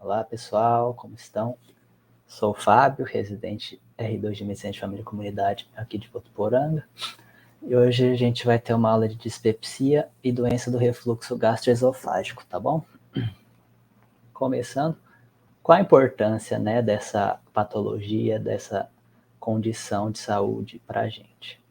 Olá pessoal, como estão? Sou o Fábio, residente R2 de Medicina de Família e Comunidade aqui de Votuporanga. E hoje a gente vai ter uma aula de dispepsia e doença do refluxo gastroesofágico, tá bom? Começando, qual a importância, né, dessa patologia, dessa condição de saúde para a gente?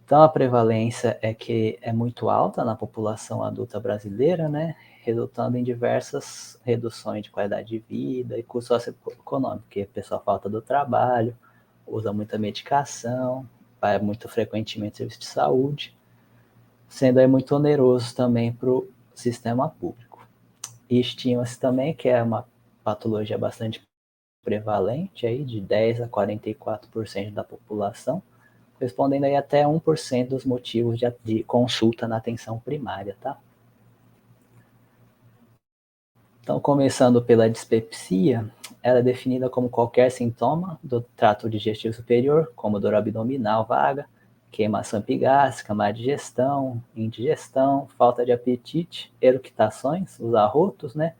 Então, a prevalência é que é muito alta na população adulta brasileira, né, resultando em diversas reduções de qualidade de vida e custo socioeconômico, porque a pessoa falta do trabalho, usa muita medicação, vai muito frequentemente ao serviço de saúde, sendo aí muito oneroso também para o sistema público. E estima-se também que é uma patologia bastante prevalente, aí, de 10 a 44% da população, respondendo aí até 1% dos motivos de consulta na atenção primária, tá? Então, começando pela dispepsia, ela é definida como qualquer sintoma do trato digestivo superior, como dor abdominal vaga, queimação epigástrica, má digestão, indigestão, falta de apetite, eructações, os arrotos, né?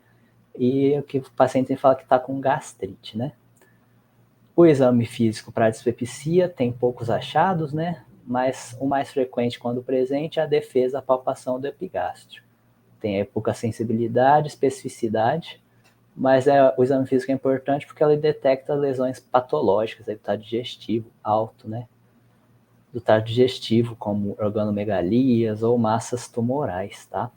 E o que o paciente fala que está com gastrite, né? O exame físico para a dispepsia tem poucos achados, né? Mas o mais frequente quando presente é a defesa, a palpação do epigástrio. Tem pouca sensibilidade, especificidade, mas o exame físico é importante porque ele detecta lesões patológicas do trato digestivo alto, né? Do trato digestivo, como organomegalias ou massas tumorais, tá?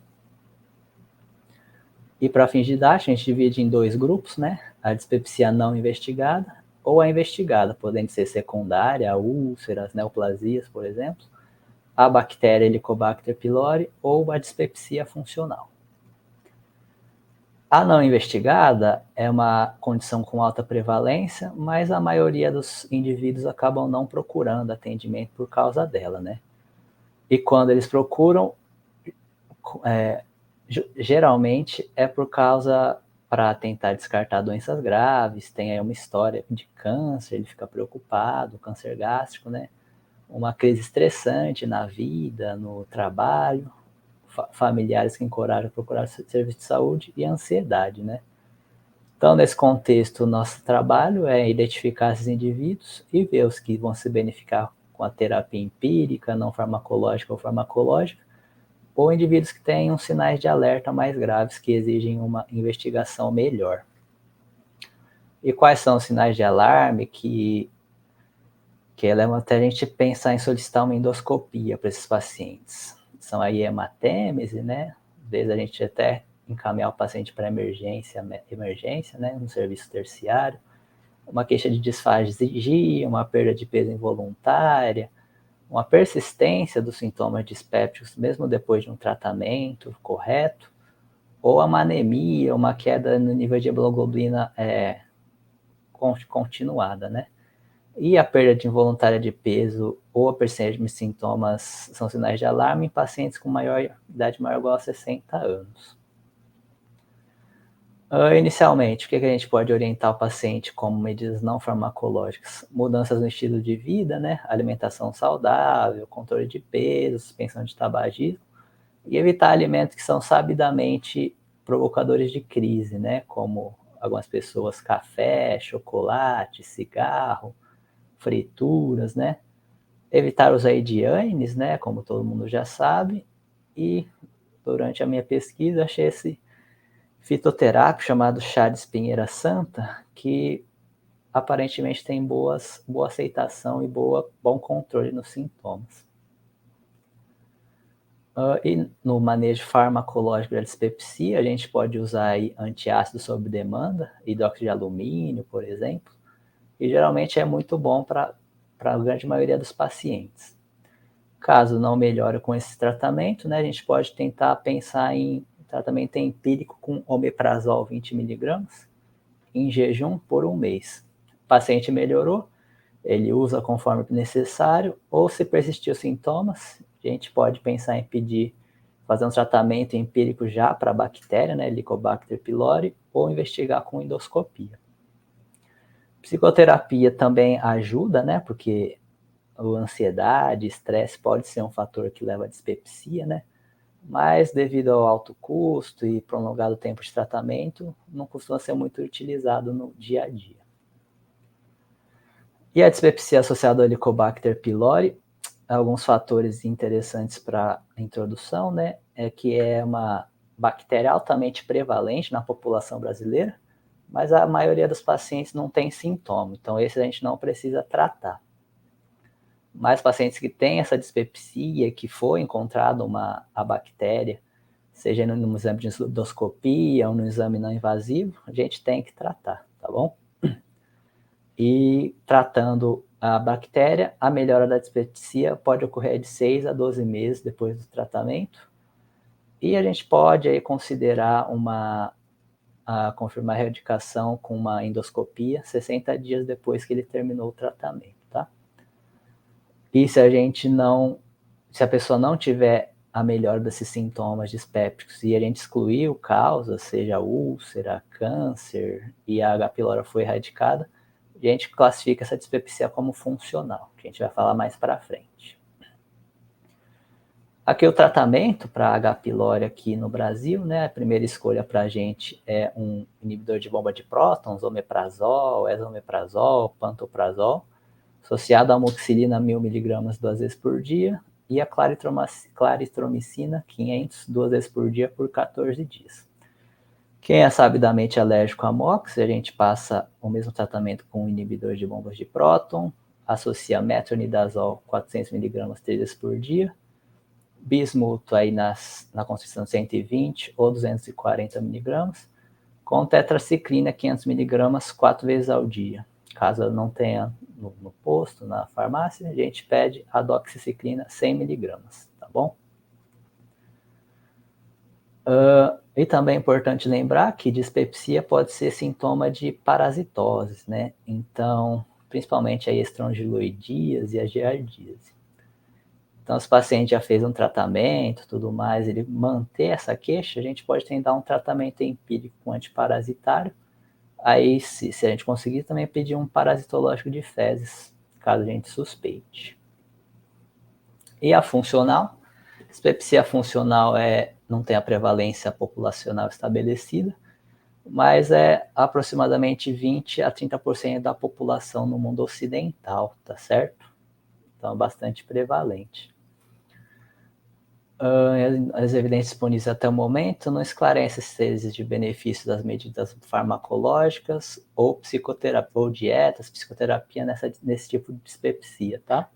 E para fins didáticos, a gente divide em dois grupos, né? A dispepsia não investigada ou a investigada, podendo ser secundária, úlceras, neoplasias, por exemplo, a bactéria Helicobacter pylori ou a dispepsia funcional. A não investigada é uma condição com alta prevalência, mas a maioria dos indivíduos acabam não procurando atendimento por causa dela, né? E quando eles procuram, geralmente é por causa para tentar descartar doenças graves, tem aí uma história de câncer, ele fica preocupado, câncer gástrico, né? Uma crise estressante na vida, no trabalho, familiares que encorajam a procurar serviço de saúde e ansiedade, né? Então, nesse contexto, o nosso trabalho é identificar esses indivíduos e ver os que vão se beneficiar com a terapia empírica, não farmacológica ou farmacológica, ou indivíduos que tenham sinais de alerta mais graves que exigem uma investigação melhor. E quais são os sinais de alarme que levam até a gente pensar em solicitar uma endoscopia para esses pacientes? São a hematêmese, né? Às vezes a gente até encaminhar o paciente para emergência, né, no serviço terciário, uma queixa de disfagia, uma perda de peso involuntária, uma persistência dos sintomas dispépticos mesmo depois de um tratamento correto, ou uma anemia, uma queda no nível de hemoglobina continuada, né? E a perda de involuntária de peso ou a persistência de sintomas são sinais de alarme em pacientes com idade maior ou igual a 60 anos. Inicialmente, o que a gente pode orientar o paciente como medidas não farmacológicas? Mudanças no estilo de vida, né? Alimentação saudável, controle de peso, suspensão de tabagismo e evitar alimentos que são sabidamente provocadores de crise, né? Como algumas pessoas, café, chocolate, cigarro, frituras, né? Evitar os AIDIANES, né? Como todo mundo já sabe. E durante a minha pesquisa achei esse fitoterápico chamado chá de espinheira santa, que aparentemente tem boa aceitação e bom controle nos sintomas. E no manejo farmacológico da dispepsia, a gente pode usar aí antiácido sob demanda, hidróxido de alumínio, por exemplo, e geralmente é muito bom para a grande maioria dos pacientes. Caso não melhore com esse tratamento, né, a gente pode tentar pensar em tratamento empírico com omeprazol 20 mg em jejum por um mês. O paciente melhorou, ele usa conforme necessário, ou se persistir os sintomas, a gente pode pensar em fazer um tratamento empírico já para a bactéria, né, Helicobacter pylori, ou investigar com endoscopia. Psicoterapia também ajuda, né, porque a ansiedade, estresse pode ser um fator que leva à dispepsia, né, mas devido ao alto custo e prolongado tempo de tratamento, não costuma ser muito utilizado no dia a dia. E a dispepsia associada ao Helicobacter pylori, alguns fatores interessantes para a introdução, né, é que é uma bactéria altamente prevalente na população brasileira, mas a maioria dos pacientes não tem sintoma, então esse a gente não precisa tratar. Mas pacientes que têm essa dispepsia, que foi encontrado a bactéria, seja no exame de endoscopia ou no exame não invasivo, a gente tem que tratar, tá bom? E tratando a bactéria, a melhora da dispepsia pode ocorrer de 6 a 12 meses depois do tratamento. E a gente pode aí considerar confirmar a erradicação com uma endoscopia 60 dias depois que ele terminou o tratamento, tá? E se a pessoa não tiver a melhora desses sintomas dispépticos e a gente excluir o causa, seja úlcera, câncer, e a H. pylori foi erradicada, a gente classifica essa dispepsia como funcional, que a gente vai falar mais para frente. Aqui o tratamento para H. pylori aqui no Brasil, né, a primeira escolha para a gente é um inibidor de bomba de prótons, omeprazol, esomeprazol, pantoprazol, associado à amoxicilina 1000 mg 2 vezes por dia e a claritromicina 500 2 vezes por dia por 14 dias. Quem é sabidamente alérgico a MOX, a gente passa o mesmo tratamento com um inibidor de bombas de próton, associa metronidazol 400 mg 3 vezes por dia, bismuto aí na concentração 120 ou 240 mg, com tetraciclina 500 mg 4 vezes ao dia. Caso não tenha no posto, na farmácia, a gente pede a doxiciclina 100 mg, tá bom? E também é importante lembrar que dispepsia pode ser sintoma de parasitoses, né? Então, principalmente a estrongiloidíase e a giardíase. Então, se o paciente já fez um tratamento, tudo mais, ele manter essa queixa, a gente pode tentar um tratamento empírico com antiparasitário. Aí, se a gente conseguir, também pedir um parasitológico de fezes, caso a gente suspeite. E a funcional? Dispepsia funcional não tem a prevalência populacional estabelecida, mas é aproximadamente 20 a 30% da população no mundo ocidental, tá certo? Então, é bastante prevalente. As evidências disponíveis até o momento não esclarecem se existe benefício das medidas farmacológicas ou psicoterapia, ou dietas, psicoterapia nesse tipo de dispepsia, tá?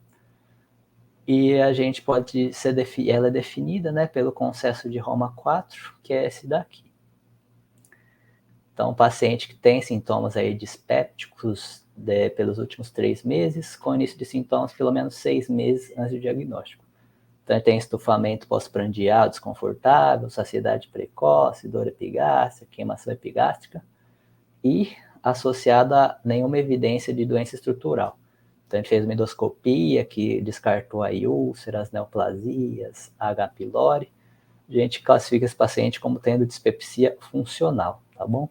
E a gente pode ela é definida, né, pelo consenso de Roma 4, que é esse daqui. Então, paciente que tem sintomas aí dispépticos pelos últimos 3 meses, com início de sintomas pelo menos 6 meses antes do diagnóstico. Então, tem estufamento pós-prandial desconfortável, saciedade precoce, dor epigástrica, queimação epigástrica e associada a nenhuma evidência de doença estrutural. Então, a gente fez uma endoscopia que descartou aí úlceras, neoplasias, H. pylori. A gente classifica esse paciente como tendo dispepsia funcional, tá bom?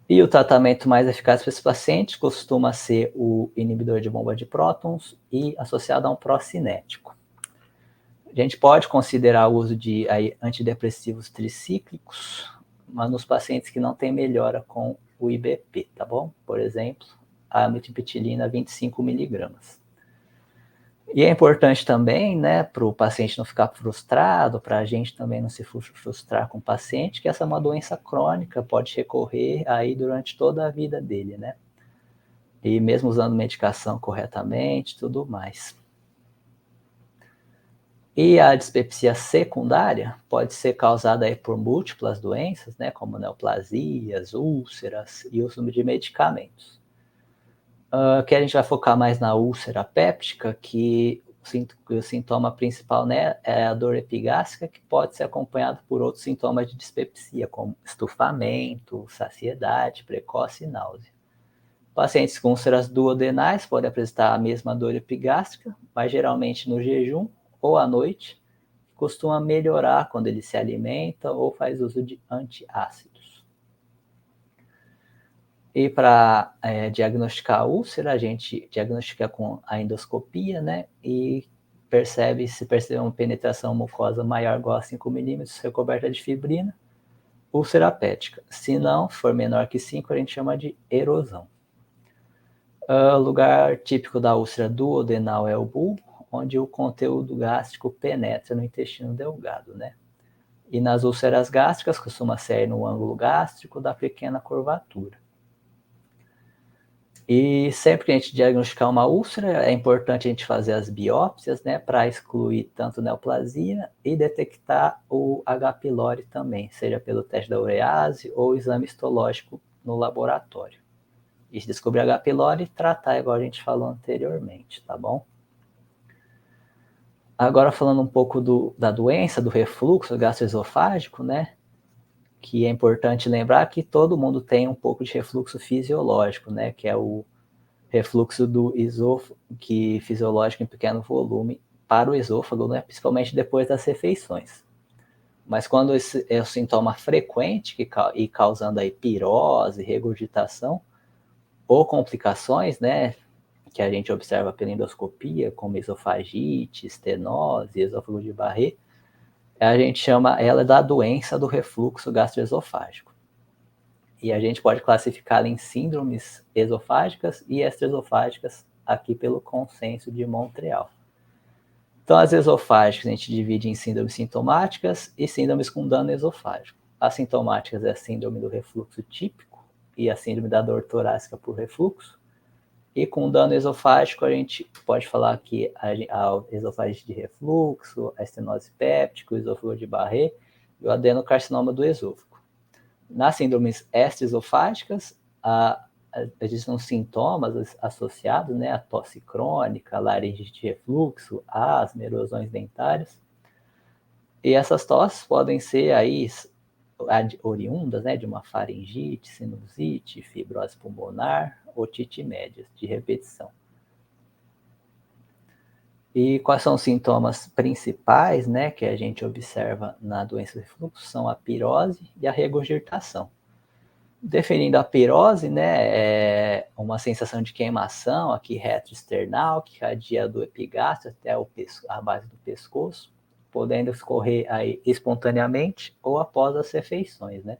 E o tratamento mais eficaz para esse paciente costuma ser o inibidor de bomba de prótons e associado a um procinético. A gente pode considerar o uso de antidepressivos tricíclicos, mas nos pacientes que não têm melhora com o IBP, tá bom? Por exemplo, a amitriptilina 25 mg. E é importante também, né, para o paciente não ficar frustrado, para a gente também não se frustrar com o paciente, que essa é uma doença crônica, pode recorrer aí durante toda a vida dele, né? E mesmo usando medicação corretamente, tudo mais. E a dispepsia secundária pode ser causada aí por múltiplas doenças, né, como neoplasias, úlceras e uso de medicamentos. Que a gente vai focar mais na úlcera péptica, que o sintoma principal, né, é a dor epigástrica, que pode ser acompanhado por outros sintomas de dispepsia, como estufamento, saciedade precoce e náusea. Pacientes com úlceras duodenais podem apresentar a mesma dor epigástrica, mas geralmente no jejum ou à noite, costuma melhorar quando ele se alimenta ou faz uso de antiácidos. E para diagnosticar a úlcera, a gente diagnostica com a endoscopia, né? E se perceber uma penetração mucosa maior igual a 5 milímetros, recoberta de fibrina, úlcera pética. Se não for menor que 5, a gente chama de erosão. Lugar típico da úlcera duodenal é o bulbo, onde o conteúdo gástrico penetra no intestino delgado, né? E nas úlceras gástricas costuma ser no ângulo gástrico da pequena curvatura. E sempre que a gente diagnosticar uma úlcera, é importante a gente fazer as biópsias, né, para excluir tanto neoplasia e detectar o H. pylori também, seja pelo teste da urease ou exame histológico no laboratório. E se descobrir H. pylori, tratar igual a gente falou anteriormente, tá bom? Agora falando um pouco da doença, do refluxo gastroesofágico, né? Que é importante lembrar que todo mundo tem um pouco de refluxo fisiológico, né? Que é o refluxo do esôfago, que fisiológico em pequeno volume para o esôfago, né? Principalmente depois das refeições. Mas quando esse é o sintoma frequente e causando aí pirose, regurgitação ou complicações, né? Que a gente observa pela endoscopia, como esofagite, estenose, esôfago de Barré, a gente chama ela da doença do refluxo gastroesofágico. E a gente pode classificá-la em síndromes esofágicas e extraesofágicas, aqui pelo Consenso de Montreal. Então, as esofágicas a gente divide em síndromes sintomáticas e síndromes com dano esofágico. As sintomáticas é a síndrome do refluxo típico e a síndrome da dor torácica por refluxo. E com dano esofágico, a gente pode falar que a esofagite de refluxo, a estenose péptica, o esôfago de Barré e o adenocarcinoma do esôfago. Nas síndromes extraesofágicas, existem sintomas associados, né, a tosse crônica, laringite de refluxo, asma, erosões dentárias. E essas tosses podem ser aí oriundas, né, de uma faringite, sinusite, fibrose pulmonar, otite média de repetição. E quais são os sintomas principais, né, que a gente observa na doença do refluxo? São a pirose e a regurgitação. Definindo a pirose, né, é uma sensação de queimação aqui retroesternal, que radia do epigastro até a base do pescoço, podendo escorrer aí espontaneamente ou após as refeições, né?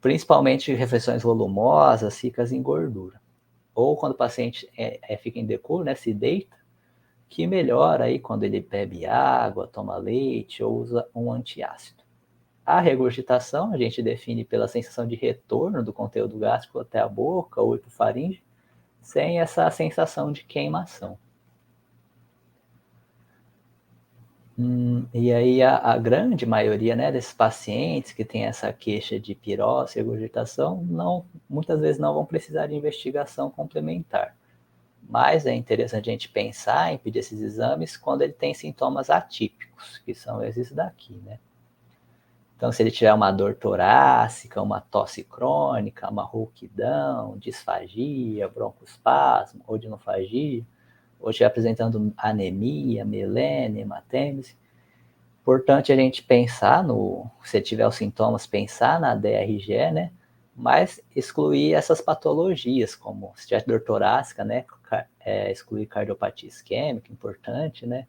Principalmente refeições volumosas, ricas em gordura. Ou quando o paciente fica em decúbito, né, se deita, que melhora aí quando ele bebe água, toma leite ou usa um antiácido. A regurgitação a gente define pela sensação de retorno do conteúdo gástrico até a boca ou hipofaringe, sem essa sensação de queimação. E aí a grande maioria, né, desses pacientes que tem essa queixa de pirose, regurgitação, muitas vezes não vão precisar de investigação complementar. Mas é interessante a gente pensar em pedir esses exames quando ele tem sintomas atípicos, que são esses daqui, né? Então, se ele tiver uma dor torácica, uma tosse crônica, uma rouquidão, disfagia, broncoespasmo, odinofagia, ou estiver apresentando anemia, melena, hematêmese, importante a gente pensar se tiver os sintomas, pensar na DRG, né? Mas excluir essas patologias, como se tiver dor torácica, né? Excluir cardiopatia isquêmica, importante, né?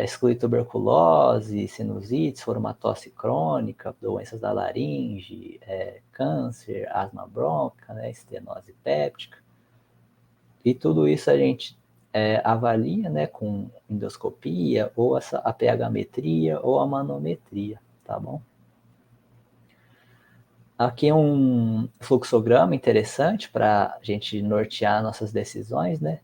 Excluir tuberculose, sinusite, se for uma tosse crônica, doenças da laringe, câncer, asma brônquica, né? Estenose péptica. E tudo isso a gente avalia, né, com endoscopia, ou a pH-metria, ou a manometria, tá bom? Aqui um fluxograma interessante para a gente nortear nossas decisões, né?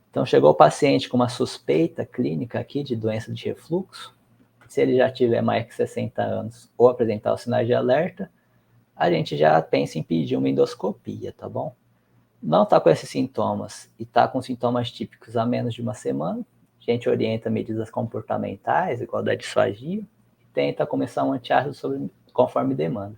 Então, chegou o paciente com uma suspeita clínica aqui de doença de refluxo. Se ele já tiver mais de 60 anos ou apresentar os sinais de alerta, a gente já pensa em pedir uma endoscopia, tá bom? Não está com esses sintomas e está com sintomas típicos há menos de uma semana, a gente orienta medidas comportamentais, igual da disfagia, e tenta começar um antiácido conforme demanda.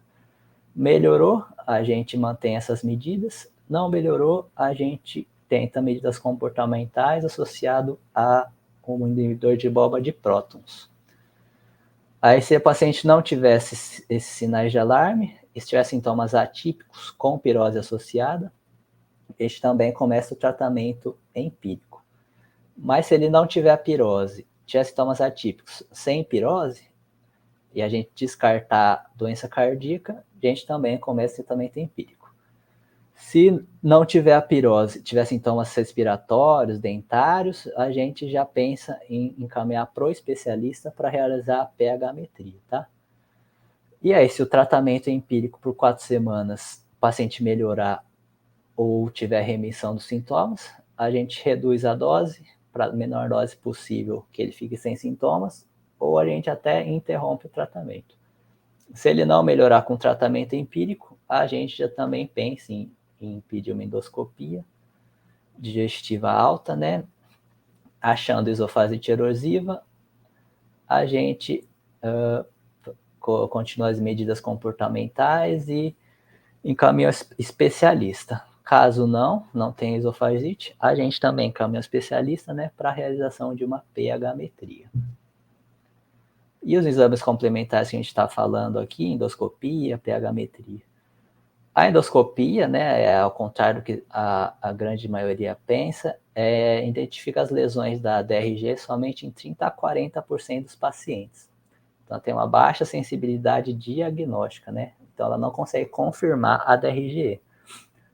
Melhorou, a gente mantém essas medidas. Não melhorou, a gente tenta medidas comportamentais associado a um inibidor de bomba de prótons. Aí, se o paciente não tivesse esses sinais de alarme, e tiver sintomas atípicos com pirose associada, a gente também começa o tratamento empírico. Mas se ele não tiver a pirose, tiver sintomas atípicos sem pirose, e a gente descartar doença cardíaca, a gente também começa tratamento empírico. Se não tiver a pirose, tiver sintomas respiratórios, dentários, a gente já pensa em encaminhar para o especialista para realizar a pH-metria, tá? E aí, se o tratamento é empírico por 4 semanas, o paciente melhorar ou tiver remissão dos sintomas, a gente reduz a dose para a menor dose possível que ele fique sem sintomas, ou a gente até interrompe o tratamento. Se ele não melhorar com o tratamento empírico, a gente já também pensa em pedir uma endoscopia digestiva alta, né? Achando esofagite erosiva, a gente continua as medidas comportamentais e encaminha o especialista. Caso não tenha esofagite, a gente também encaminha o especialista, né, para a realização de uma pH-metria. E os exames complementares que a gente está falando aqui, endoscopia, pH-metria. A endoscopia, né, ao contrário do que a grande maioria pensa, identifica as lesões da DRG somente em 30 a 40% dos pacientes. Então, tem uma baixa sensibilidade diagnóstica, né? Então, ela não consegue confirmar a DRG.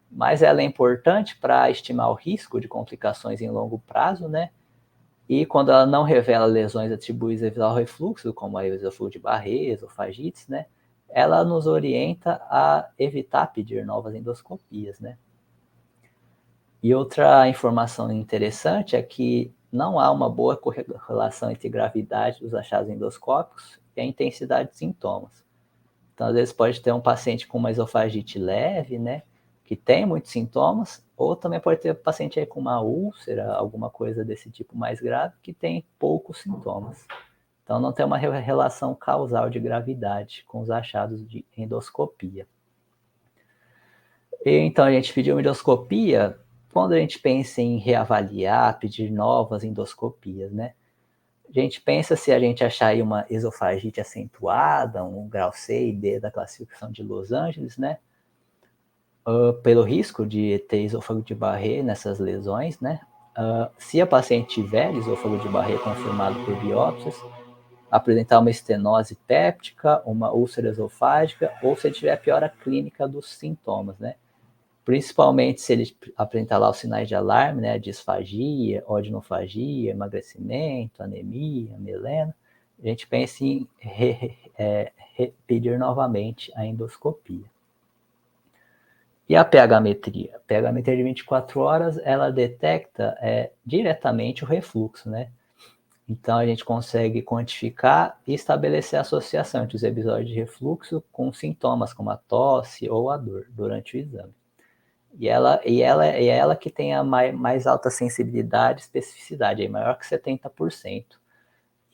Mas ela é importante para estimar o risco de complicações em longo prazo, né? E quando ela não revela lesões atribuídas ao refluxo, como a esofagite de Barré, esofagites, né? Ela nos orienta a evitar pedir novas endoscopias, né? E outra informação interessante é que não há uma boa correlação entre gravidade dos achados endoscópicos e a intensidade de sintomas. Então, às vezes, pode ter um paciente com uma esofagite leve, né, que tem muitos sintomas, ou também pode ter um paciente aí com uma úlcera, alguma coisa desse tipo mais grave, que tem poucos sintomas. Então, não tem uma relação causal de gravidade com os achados de endoscopia. E, então, a gente pediu uma endoscopia quando a gente pensa em reavaliar, pedir novas endoscopias, né? A gente pensa se a gente achar aí uma esofagite acentuada, um grau C e D da classificação de Los Angeles, né? Pelo risco de ter esôfago de Barré nessas lesões, né? Se a paciente tiver esôfago de Barré confirmado por biópsias, apresentar uma estenose péptica, uma úlcera esofágica, ou se tiver a piora clínica dos sintomas, né? Principalmente se ele apresentar lá os sinais de alarme, né, disfagia, odinofagia, emagrecimento, anemia, melena, a gente pensa em pedir novamente a endoscopia. E a pH-metria? A pH-metria de 24 horas, ela detecta diretamente o refluxo, né? Então, a gente consegue quantificar e estabelecer a associação entre os episódios de refluxo com sintomas como a tosse ou a dor durante o exame. E é ela que tem a mais alta sensibilidade e especificidade, é maior que 70%.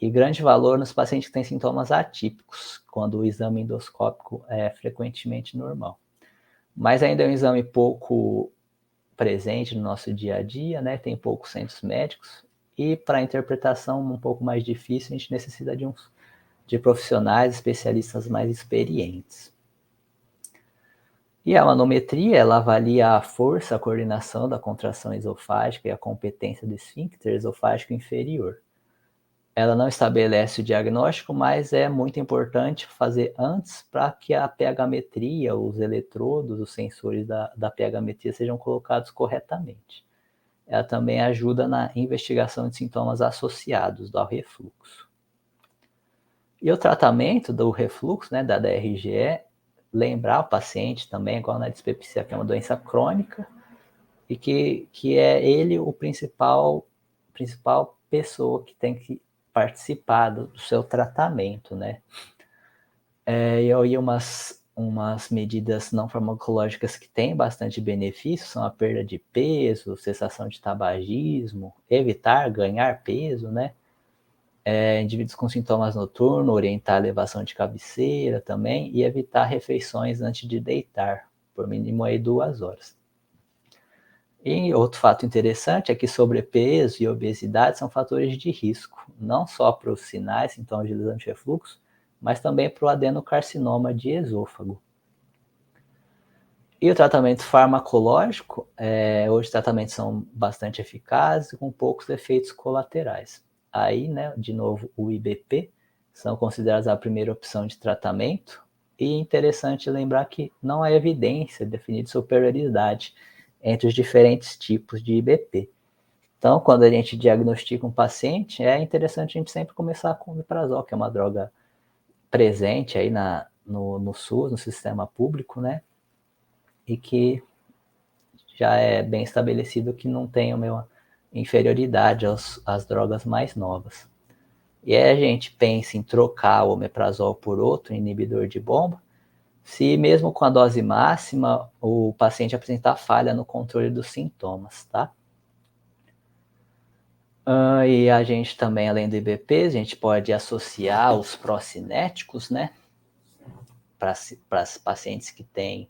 E grande valor nos pacientes que têm sintomas atípicos, quando o exame endoscópico é frequentemente normal. Mas ainda é um exame pouco presente no nosso dia a dia, né? Tem poucos centros médicos, e para a interpretação um pouco mais difícil, a gente necessita de profissionais, especialistas mais experientes. E a manometria, ela avalia a força, a coordenação da contração esofágica e a competência do esfíncter esofágico inferior. Ela não estabelece o diagnóstico, mas é muito importante fazer antes para que a pH-metria, os eletrodos, os sensores da pH-metria sejam colocados corretamente. Ela também ajuda na investigação de sintomas associados ao refluxo. E o tratamento do refluxo, né, da DRGE, lembrar o paciente também, igual na dispepsia, que é uma doença crônica, e que é ele o principal pessoa que tem que participar do seu tratamento, né? E aí umas medidas não farmacológicas que têm bastante benefício são a perda de peso, cessação de tabagismo, evitar ganhar peso, né? Indivíduos com sintomas noturnos, orientar a elevação de cabeceira também e evitar refeições antes de deitar, por mínimo aí 2 horas. E outro fato interessante é que sobrepeso e obesidade são fatores de risco, não só para os sinais, sintomas de lesão de refluxo, mas também para o adenocarcinoma de esôfago. E o tratamento farmacológico, hoje os tratamentos são bastante eficazes com poucos efeitos colaterais. Aí, né, de novo, o IBP são considerados a primeira opção de tratamento, e é interessante lembrar que não há evidência definida de superioridade entre os diferentes tipos de IBP. Então, quando a gente diagnostica um paciente, é interessante a gente sempre começar com o omeprazol, que é uma droga presente aí no SUS, no sistema público, né? E que já é bem estabelecido que não tem uma inferioridade às drogas mais novas. E aí a gente pensa em trocar o omeprazol por outro inibidor de bomba, se mesmo com a dose máxima o paciente apresentar falha no controle dos sintomas, tá? E a gente também, além do IBP, a gente pode associar os procinéticos, né? Para pacientes que têm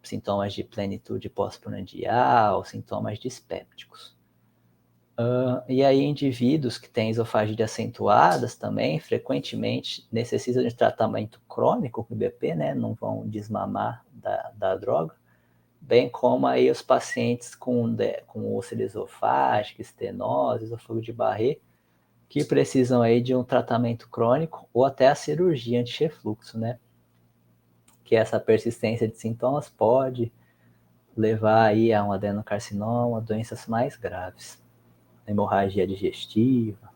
sintomas de plenitude pós-prandial, sintomas dispépticos. E aí indivíduos que têm esofagite acentuadas também, frequentemente necessitam de tratamento crônico com IBP, né? Não vão desmamar da droga, bem como aí os pacientes com úlcera esofágica, estenose, esôfago de Barré, que precisam aí de um tratamento crônico ou até a cirurgia anti-refluxo, né? Que essa persistência de sintomas pode levar aí a um adenocarcinoma, doenças mais graves, hemorragia digestiva.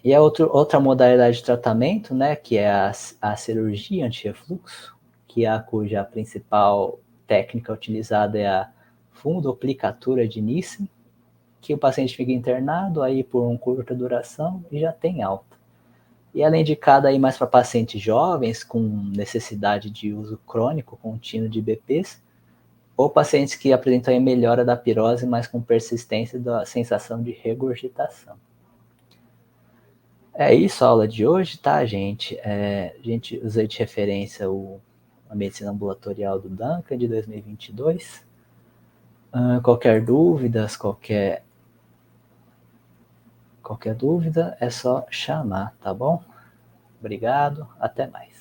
E a outra modalidade de tratamento, né, que é a cirurgia anti-refluxo, cuja principal técnica utilizada é a fundoplicatura de Nissen, que o paciente fica internado aí por uma curta duração e já tem alta. E ela é indicada aí mais para pacientes jovens com necessidade de uso crônico contínuo de IBPs, ou pacientes que apresentam aí melhora da pirose, mas com persistência da sensação de regurgitação. É isso a aula de hoje, tá, gente? A gente usou de referência a medicina ambulatorial do Duncan de 2022. Qualquer dúvida é só chamar, tá bom? Obrigado, até mais.